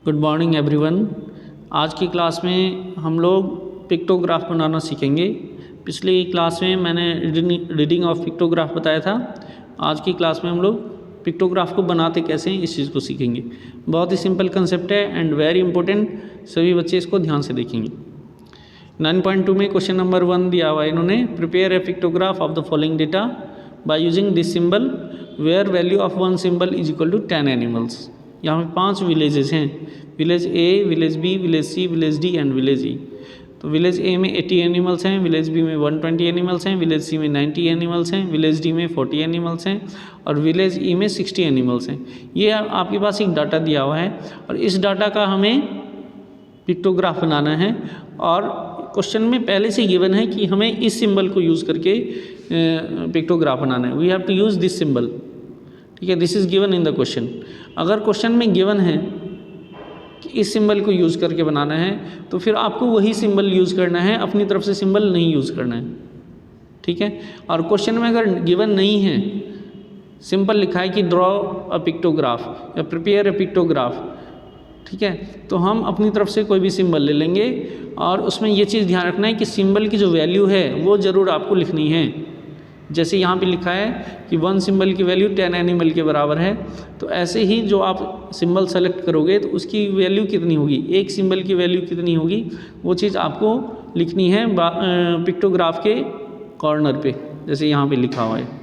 Good morning everyone. आज की class में हम लोग पिक्टोग्राफ बनाना सीखेंगे। पिछली क्लास में मैंने रीडिंग ऑफ पिक्टोग्राफ बताया था। आज की क्लास में हम लोग पिक्टोग्राफ को बनाते कैसे हैं इस चीज़ को सीखेंगे। बहुत ही सिंपल कंसेप्ट है एंड वेरी इंपॉर्टेंट, सभी बच्चे इसको ध्यान से देखेंगे। 9.2 में क्वेश्चन नंबर 1 दिया हुआ है इन्होंने, prepare a pictograph of the following data by using this symbol where value of one symbol is equal to 10 animals. यहाँ पे 5 विलेजेस हैं, village A, village B, village C, village D and village E. तो village A में 80 animals हैं, village B में 120 animals हैं, village सी में 90 animals हैं, विलेज डी में 40 एनिमल्स हैं और विलेज ई में 60 एनिमल्स हैं। ये आपके पास एक डाटा दिया हुआ है और इस डाटा का हमें पिक्टोग्राफ बनाना है। और क्वेश्चन में पहले से गिवन है कि हमें इस सिंबल को यूज़ करके पिक्टोग्राफ बनाना है। We have to use this symbol, ठीक है। This is given in the question. अगर क्वेश्चन में गिवन है कि इस सिंबल को यूज़ करके बनाना है तो फिर आपको वही सिंबल यूज़ करना है, अपनी तरफ से सिंबल नहीं यूज़ करना है, ठीक है। और क्वेश्चन में अगर गिवन नहीं है, सिंपल लिखा है कि ड्रॉ अ पिक्टोग्राफ या प्रिपेयर अ पिक्टोग्राफ, ठीक है, तो हम अपनी तरफ से कोई भी सिंबल ले लेंगे। और उसमें ये चीज़ ध्यान रखना है कि सिंबल की जो वैल्यू है वो ज़रूर आपको लिखनी है। जैसे यहाँ पे लिखा है कि वन सिंबल की वैल्यू 10 एनिमल के बराबर है, तो ऐसे ही जो आप सिंबल सेलेक्ट करोगे तो उसकी वैल्यू कितनी होगी, एक सिंबल की वैल्यू कितनी होगी, वो चीज़ आपको लिखनी है पिक्टोग्राफ के कॉर्नर पे, जैसे यहाँ पे लिखा हुआ है।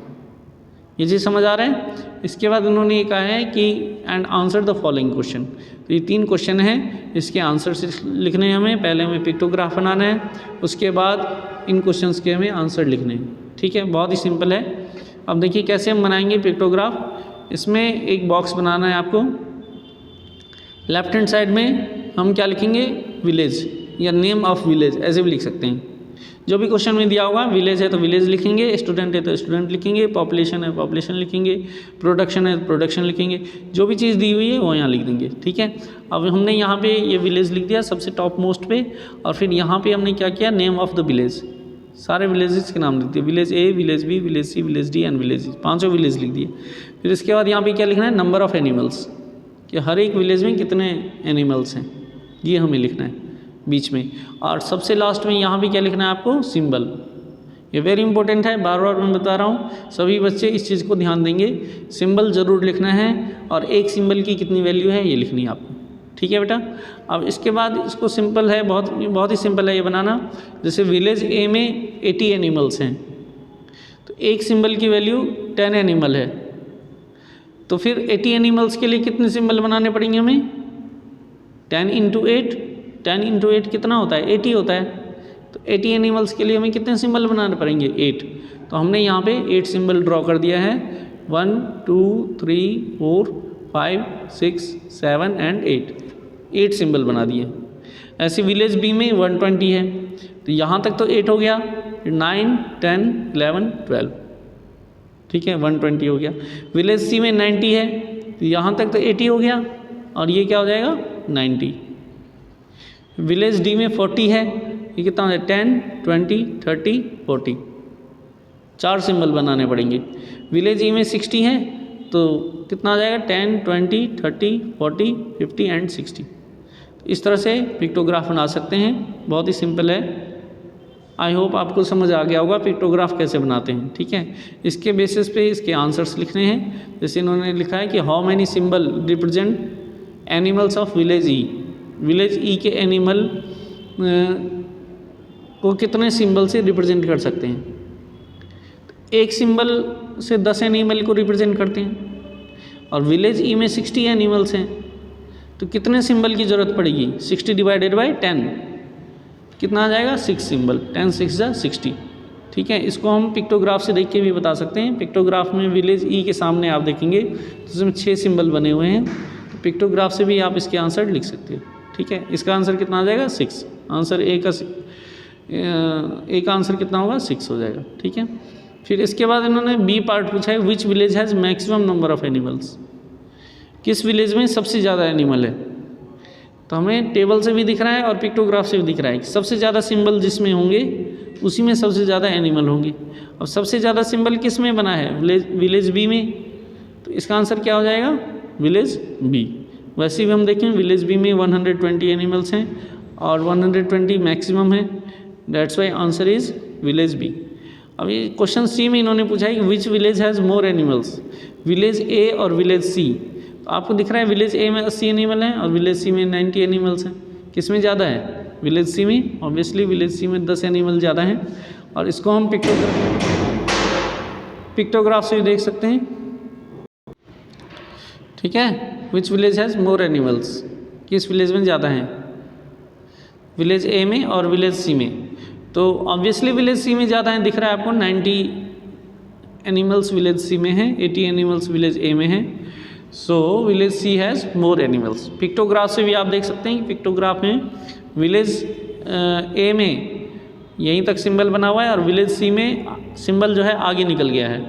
ये चीज़ समझ आ रहा है। इसके बाद उन्होंने ये कहा है कि and answer the following question. तो ये 3 क्वेश्चन हैं, इसके आंसर से लिखने हैं हमें। पहले हमें पिक्टोग्राफ बनाना है, उसके बाद इन क्वेश्चंस के हमें आंसर लिखने हैं, ठीक है। बहुत ही सिंपल है। अब देखिए कैसे हम बनाएंगे पिक्टोग्राफ। इसमें एक बॉक्स बनाना है आपको। लेफ्ट हैंड साइड में हम क्या लिखेंगे, विलेज या नेम ऑफ विलेज, ऐसे भी लिख सकते हैं। जो भी क्वेश्चन में दिया होगा, विलेज है तो विलेज लिखेंगे, स्टूडेंट है तो स्टूडेंट लिखेंगे, पॉपुलेशन है पॉपुलेशन लिखेंगे, प्रोडक्शन है तो प्रोडक्शन लिखेंगे। जो भी चीज़ दी हुई है वो यहाँ लिख देंगे, ठीक है। अब हमने यहाँ पे ये विलेज लिख दिया सबसे टॉप मोस्ट पे, और फिर यहाँ पे हमने क्या किया, नेम ऑफ द विलेज, सारे विलेजेस के नाम लिख दिए, village A, village B, village C, village D and village E, 5 village लिख दिए। फिर इसके बाद यहाँ पे क्या लिखना है, नंबर ऑफ़ एनिमल्स, कि हर एक विलेज में कितने एनिमल्स हैं, ये हमें लिखना है बीच में। और सबसे लास्ट में यहाँ पे क्या लिखना है आपको, सिंबल। ये वेरी इंपॉर्टेंट है, बार बार मैं बता रहा हूँ, सभी बच्चे इस चीज़ को ध्यान देंगे। सिंबल ज़रूर लिखना है और एक सिंबल की कितनी वैल्यू है ये लिखनी है आपको, ठीक है बेटा। अब इसके बाद इसको सिंपल है, बहुत ही सिंपल है ये बनाना। जैसे विलेज ए में 80 एनिमल्स हैं, तो एक सिंबल की वैल्यू 10 एनिमल है, तो फिर 80 एनिमल्स के लिए कितने सिंबल बनाने पड़ेंगे हमें, 10 इंटू 8, 10 इंटू 8 कितना होता है, 80 होता है। तो 80 एनिमल्स के लिए हमें कितने सिंबल बनाने पड़ेंगे, 8। तो हमने यहाँ पे 8 सिंबल ड्रॉ कर दिया है, 1 2 3 4 5 6 7 एंड 8 सिंबल बना दिए। ऐसे विलेज बी में 120 है, तो यहाँ तक तो 8 हो गया, 9 10 11 12, ठीक है, 120 हो गया। विलेज सी में 90 है, तो यहाँ तक तो 80 हो गया और ये क्या हो जाएगा, 90। विलेज डी में 40 है, ये कितना है, 10 20 30 40, 4 सिंबल बनाने पड़ेंगे। विलेज ई में 60 है, तो कितना आ जाएगा, 10 20 30 40 50 एंड 60। इस तरह से पिक्टोग्राफ बना सकते हैं, बहुत ही सिंपल है। आई होप आपको समझ आ गया होगा पिक्टोग्राफ कैसे बनाते हैं, ठीक है। इसके बेसिस पे इसके आंसर्स लिखने हैं। जैसे इन्होंने लिखा है कि how many symbol represent animals of village E, village E के एनिमल को कितने सिंबल से रिप्रेजेंट कर सकते हैं। एक सिंबल से 10 एनिमल को रिप्रेजेंट करते हैं और विलेज ई में 60 एनिमल्स हैं, तो कितने सिंबल की ज़रूरत पड़ेगी, 60 डिवाइडेड बाई 10, कितना आ जाएगा, 6 सिंबल, 10 6 जा 60, ठीक है। इसको हम पिक्टोग्राफ से देख के भी बता सकते हैं। पिक्टोग्राफ में विलेज ई के सामने आप देखेंगे तो उसमें 6 सिंबल बने हुए हैं, तो पिक्टोग्राफ से भी आप इसके आंसर लिख सकते हो, ठीक है। इसका आंसर कितना आ जाएगा, 6। आंसर ए का आंसर कितना होगा, 6 हो जाएगा, ठीक है। फिर इसके बाद इन्होंने बी पार्ट पूछा है, which village has maximum number of animals, किस विलेज में सबसे ज़्यादा एनिमल है। तो हमें टेबल से भी दिख रहा है और पिक्टोग्राफ से भी दिख रहा है कि सबसे ज़्यादा सिंबल जिसमें होंगे उसी में सबसे ज़्यादा एनिमल होंगे। अब सबसे ज़्यादा सिंबल किस में बना है, विलेज बी में, तो इसका आंसर क्या हो जाएगा, विलेज बी। वैसे भी हम देखें विलेज बी में 120 एनिमल्स हैं और 120 मैक्सिमम है, that's why answer is village B. अभी क्वेश्चन सी में इन्होंने पूछा है कि which village has more animals, village A और विलेज सी। तो आपको दिख रहा है विलेज ए में 80 एनिमल हैं और विलेज सी में 90 एनिमल्स हैं। किस में ज़्यादा है? विलेज सी में। ऑब्वियसली विलेज सी में 10 एनिमल ज़्यादा हैं और इसको हम पिक्टोग्राफ से भी देख सकते हैं। ठीक है, which village has more animals, किस विलेज में ज़्यादा हैं? विलेज ए में और विलेज सी में। तो ऑब्वियसली विलेज सी में ज़्यादा हैं, दिख रहा है आपको 90 एनिमल्स विलेज सी में हैं, 80 एनिमल्स विलेज ए में हैं। So village C has more animals. Pictograph से भी आप देख सकते हैं कि पिक्टोग्राफ में विलेज ए में यहीं तक सिंबल बना हुआ है और विलेज सी में सिंबल जो है आगे निकल गया है।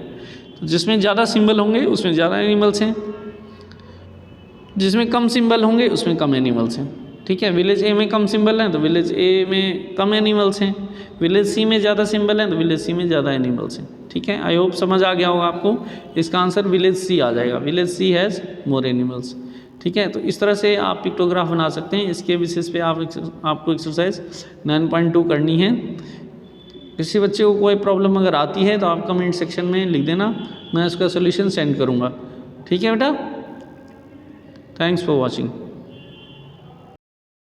तो जिसमें ज़्यादा सिंबल होंगे उसमें ज़्यादा एनिमल्स हैं, जिसमें कम सिंबल होंगे उसमें कम एनिमल्स हैं। ठीक है, विलेज ए में कम सिंबल हैं तो विलेज ए में कम एनिमल्स हैं, विलेज सी में ज़्यादा सिंबल हैं तो विलेज सी में ज़्यादा एनिमल्स हैं। ठीक है, आई होप समझ आ गया होगा आपको। इसका आंसर विलेज सी आ जाएगा, village C has more animals. ठीक है, तो इस तरह से आप पिक्टोग्राफ बना सकते हैं। इसके बेसिस पे आपको एक्सरसाइज 9.2 करनी है। किसी बच्चे को कोई प्रॉब्लम अगर आती है तो आप कमेंट सेक्शन में लिख देना, मैं उसका सोल्यूशन सेंड करूँगा। ठीक है बेटा, थैंक्स फॉर वॉचिंग।